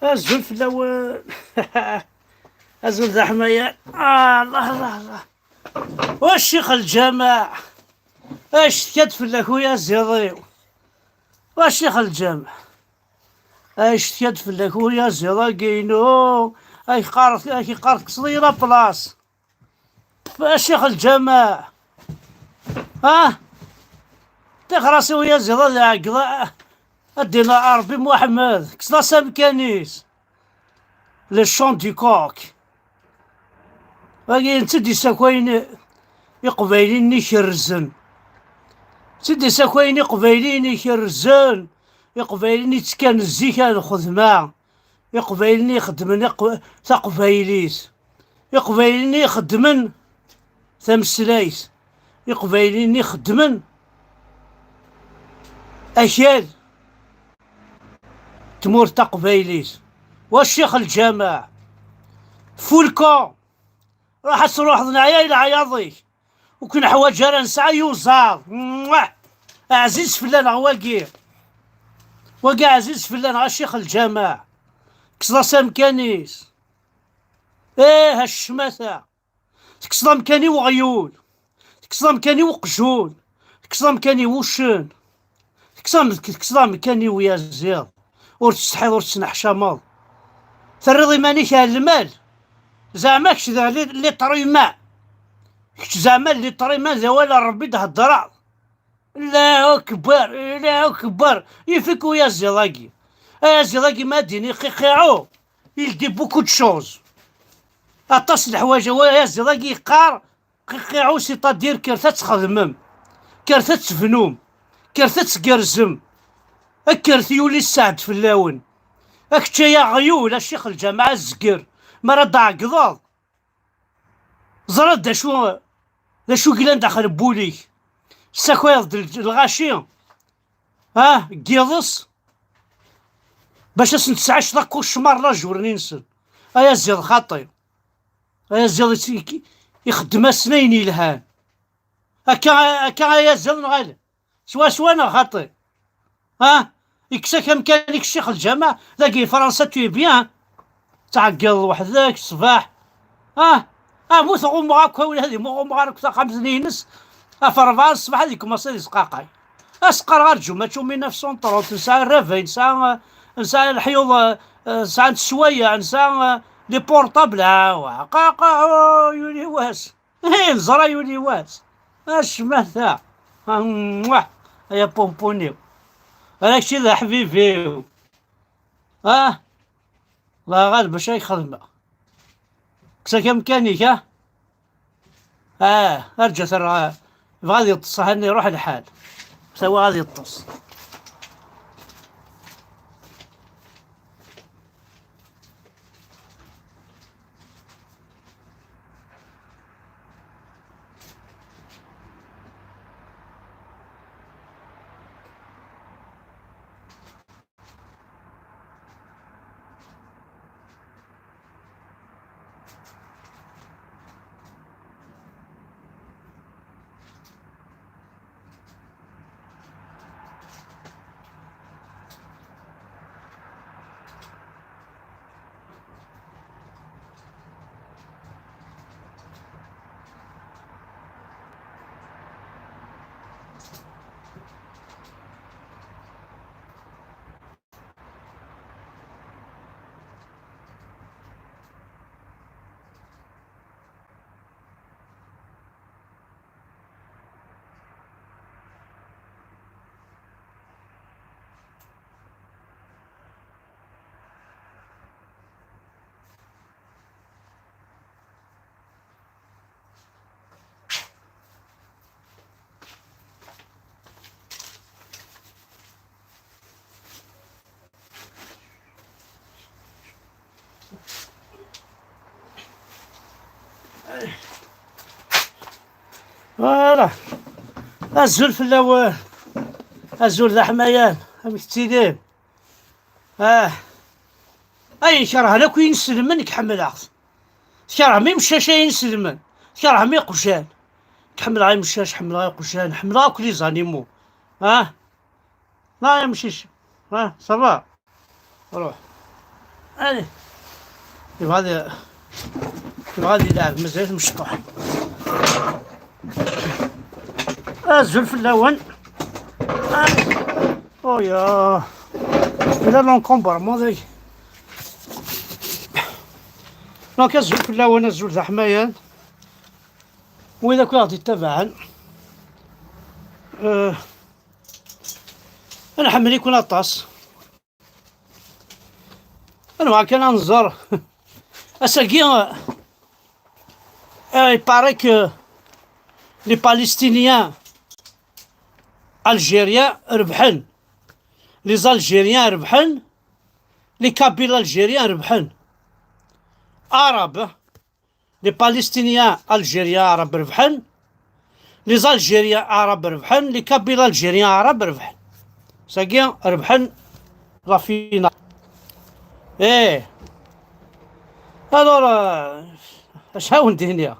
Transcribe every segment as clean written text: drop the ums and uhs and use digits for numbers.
الزول في الاول. الزول ذا حماية. الله الله الله. والشيخ الجامع اش تكتف لاخويا الزيضيو. والشيخ الجامع اش تكتف لاخويا الزيضاقينو. اي قارك صغيرة بلاص. الشيخ الجامع تخرسي ويا زيضا العقضاء. الدين عربي محمد كسلا سامكانيس للشون دي كوك. باقي تدي ساكوين يقبايلين يكرزن. تدي ساكوين يقبايلين يكرزن. يقبايلين يتكان الزيكا الخدمة. يقبايلين يخدمن تقبايليس. يقبايلين يخدمن ثمسلايس. يقبايلين يخدمن أكل تمور تقبايليس. والشيخ الجامع فولكو راح تروح ضنايا إلى عياضي وكن حوايج راه نسعى يوزار. عزيز فلان واقي عزيز فلان الشيخ الجامع كسلا سامكانيس. هالشماثة كسلا مكاني وغيول. كسلا مكاني وقجول. كسلا مكاني وشن. كسلا مكاني ويا الزير. ور تستحيض ور تسنحشامض. ترضي مانيك المال زعما كش ذا اللي طري ماء. كش زعما اللي طري ماء زوال ربي تهضر. الله اكبر الله اكبر. يفك ويا الزلاقي. الزلاقي ما ديني قيقيعو يلدي بوكو تشوز. اطاس الحوايج ويا الزلاقي قار قيقيعو سيطادير كرثة تخدمم. كرثة تفنوم. كرثة تقرزم. الكرث يولي السعد في اللون. اكتشيا غيول الشيخ الجامع الزقر مرا ضعقضاض. زرد دا شو قلان داخل بوليك ساكويض الغاشي قيضص باش نتسعش ذاكو الشمار لا جورني نسن. ايا زيد خاطي. ايا زيد يخدم سنين يلهان. هكا يا زيد نغالي سوا انا خاطي. يكسا كم كان الشيخ الجامع لاقي فرنسا توي بيان تعقل وحدك الصباح. مو ثقو مغاكو ولا هذه مو مغاك ثا 5 نينس فرفان الصباح هذيك مصير سقاقاي. اسقر غرجو ما تشوف 1930 نساء الرافين نساء الحيوض نساء السوية نساء لي بورطابل قاقا يولي واس. الزرا يولي واس اش مثا يا بومبونيو. هذاك الشيء ذا حبيبي. الله غالب باش يخدمه كسا كامكانيك. ارجع ترى غادي يطص هاني يروح الحال سوا غادي يطص. فوالا الزول في الاول الزول ذا حمايان مكتيدين. اي كره لك وين سلمن كحمل عقص. كره مي مشى شي ينسلمن. كره مي قشان تحمل غاي مشاش حمل غاي قشان حمل غاي كل زانيمو. لا يمشيش. صافا روح. هذه يبغى يلعب مزال مشطوح. الزلف اللون اويا إلا لونكومبرمون ذاك دونك الزلف اللون الزول ذا حمايان وإذا كنت غادي تتابعن أنا حمل يكون أطاس أنا ما كان ننظر أساقي il paraît que les Palestiniens algériens ربحن les Algériens ربحن les Kabyles algériens ربحن عرب les Palestiniens algériens عرب ربحن les Algériens عرب ربحن les Kabyles algériens عرب ربحن ساقي ربحن لا فينا ايه الور اش هاون دهنيا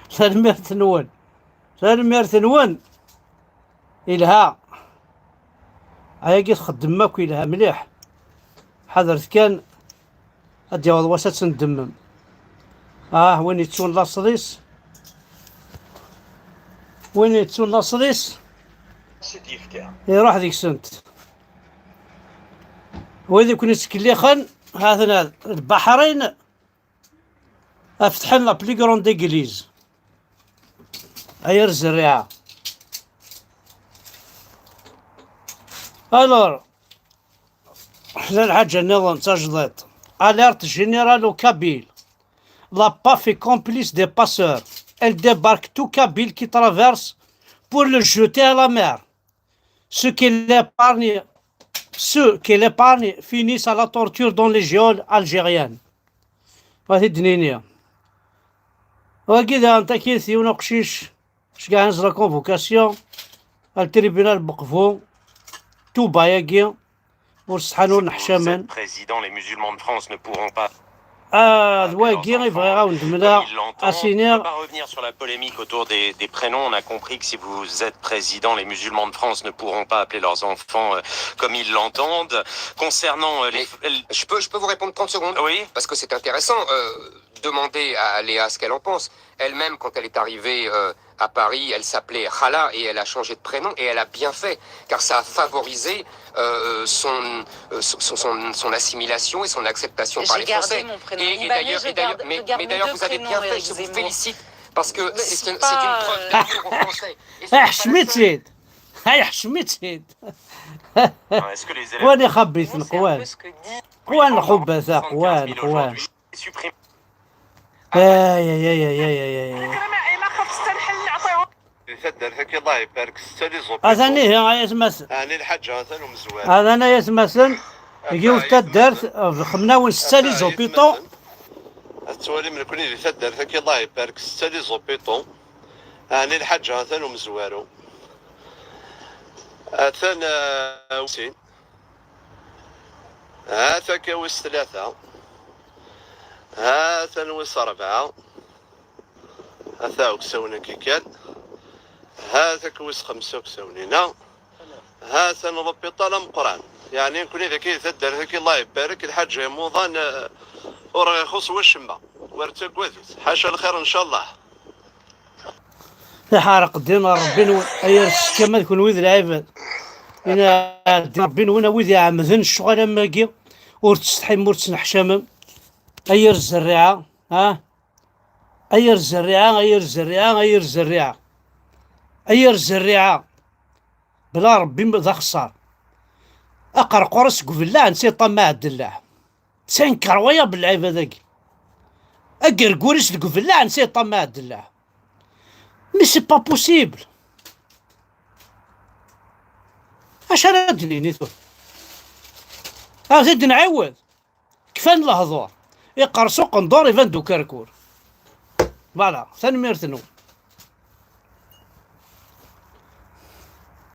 سالمير تنون إلها هاكي تخدم ماك إلها مليح حضرت كان أدي واسات تندمم وين يتسون لاصريس يروح ديك سنت وإذا كنت تكليخن هذا البحرين افتحن لا بلي كروند إيكليز أير الزريعة ألور الحاجة النظام تجديد أليرت جينيرال كابيل لا با في كومبليس دي باسور elle débarque tout Kabyle qui traverse pour le jeter à la mer. Ceux qui l'épargnent finissent à la torture dans les geôles algériennes. هذه الدنينية وكذا انت كيثي ونقشيش شكاع نزل كونفوكاسيون التريبينال بقفو توبا ياكي ورسحانو نحشامان واكي يبغي يعاود ملا اسينير. Pas revenir sur la polémique autour des prénoms. On a compris que si vous êtes président, les musulmans de France ne pourront pas appeler leurs enfants comme ils l'entendent. Concernant Je peux vous répondre 30 secondes? Oui. Parce que c'est intéressant. Demandez à Léa ce qu'elle en pense. Elle-même, quand elle est arrivée à Paris, elle s'appelait Khala et elle a changé de prénom et elle a bien fait, car ça a favorisé son assimilation et son acceptation par les Français. Et d'ailleurs, vous avez bien fait, je vous félicite, parce que c'est une preuve d'amour aux Français. حشمتيد هاي حشمتيد est-ce que les élèves قوان يخبيثن قوان خبثا قوان الله يبارك ستة هذا نيه يتمثل هاني الحاجة مثلا ومزوار هذا انا يتمثل يجيو تدرت خمناون ستة لي زوبيطو التوالي من كل اللي تدرت الله يبارك ستة لي زوبيطو هاني الحاجة مثلا ومزوارو ثنا وسين هاتا كويس ثلاثة هاتا نويس أربعة هاتا وكسونا كيكال هذا كويس خمسة وكسونينا هذا نضبي طالع مقران يعني نكون إذا كي تدر ذاك الله يبارك الحاج موضان وراه يخص والشمة وارتق وذيت حاشا الخير إن شاء الله حارق الدين ربي أير كما يكون وذ العباد إنا ربي وين وذ عمذن الشغل ماكي ورتستحي ورتسنح شامم أير الزريعة أير الزريعة بلا ربي ذا خسار أقرا قرص قفلا نسي طماع الدلاع تنكر ويا بالعيب هذاك أقر قرص قفلا نسي طماع الدلاع مي سي با بوسيبل اش راه دليني تو زيد نعاود كفان الهضور يقرصو قندور يفندو كركور فوالا ثاني ميرتنو